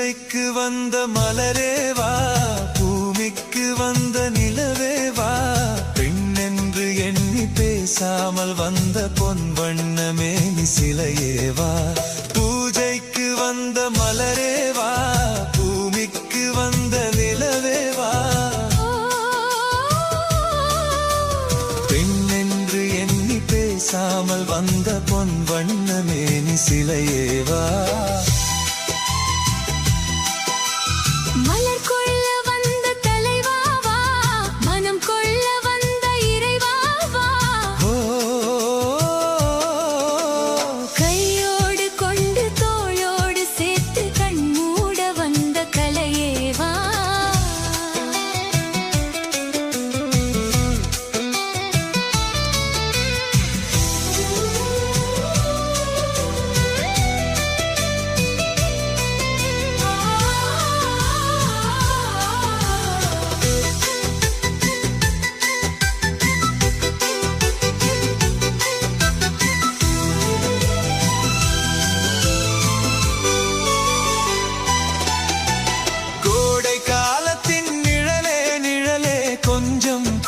பூஜைக்கு வந்த மலரேவா, பூமிக்கு வந்த நிலவேவா, பெண்ணென்று எண்ணி பேசாமல் வந்த பொன் வண்ணமேனி சிலையேவா. பூஜைக்கு வந்த மலரேவா, பூமிக்கு வந்த நிலவேவா, பெண்ணென்று எண்ணி பேசாமல் வந்த பொன் வண்ணமேனி சிலையேவா. மலர் கொள்ள வந்த தலைவாவா, மனம் கொள்ள வந்த இறைவாவா, கையோடு கொண்டு தோளோடு சேர்த்து கண் மூட வந்த கலையேவா.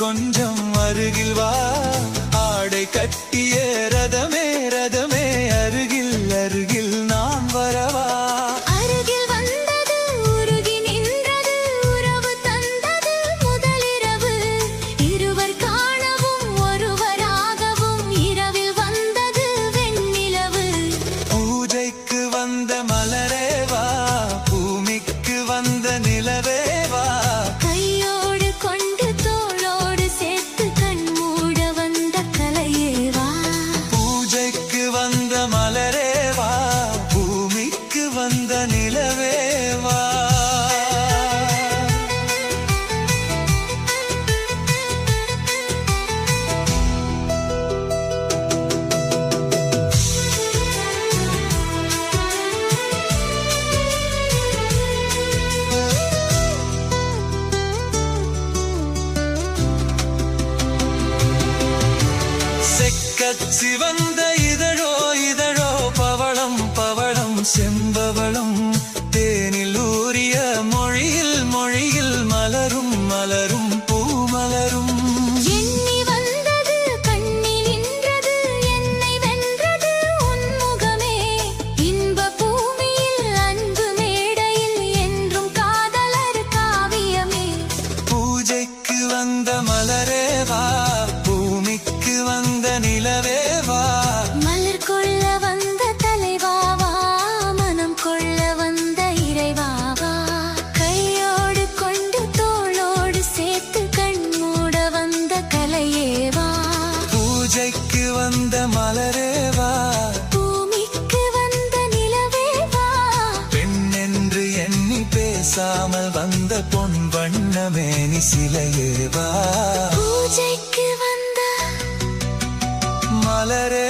கொஞ்சம் அருகில் வா, ஆடை கட்டிய ரதமே ரதமே அருகில் அருகில் நான் வரவா. அருகில் வந்தது உருகி நின்றது உறவு தந்தது முதலிரவு, இருவர் காணவும் ஒருவராகவும் இரவில் வந்தது வெண்ணிலவு. பூஜைக்கு வந்த மலரேவா, பூமிக்கு வந்த நிலவேவா, கையோடு கொண்டு தோளோடு சேர்த்து கண் மூட வந்த கலையேவா. பூஜைக்கு வந்த மலரேவா, பூமிக்கு வந்த நிலவேவா. சிவந்த இதழோ இதழோ பவளம் பவளம் செம்பவளம், தேனில் ஊறிய மொழியில் மொழியில் மலரும் மலரும் பூமலரும். எண்ணி வந்தது கண்ணில் நின்றது என்னை வென்றது உன்முகமே, இன்ப பூமியில் அன்பு மேடையில் என்றும் காதலர் காவியமே. பூஜைக்கு வந்த மலரேவா, பூமிக்கு வந்த நிலவேவா, மலர் கொள்ள வந்த தலைவாவா, மனம் கொள்ள வந்த இறைவாவா, கையோடு கொண்டு தோளோடு சேர்த்து கண் மூட வந்த கலையேவா. பூஜைக்கு வந்த மலரேவா, பூமிக்கு வந்த நிலவேவா, பெண்ணென்று எண்ணி பேசாமல் வந்த பொன் வண்ணமேனி சிலையேவா. பூஜைக்கு வந்த மலரே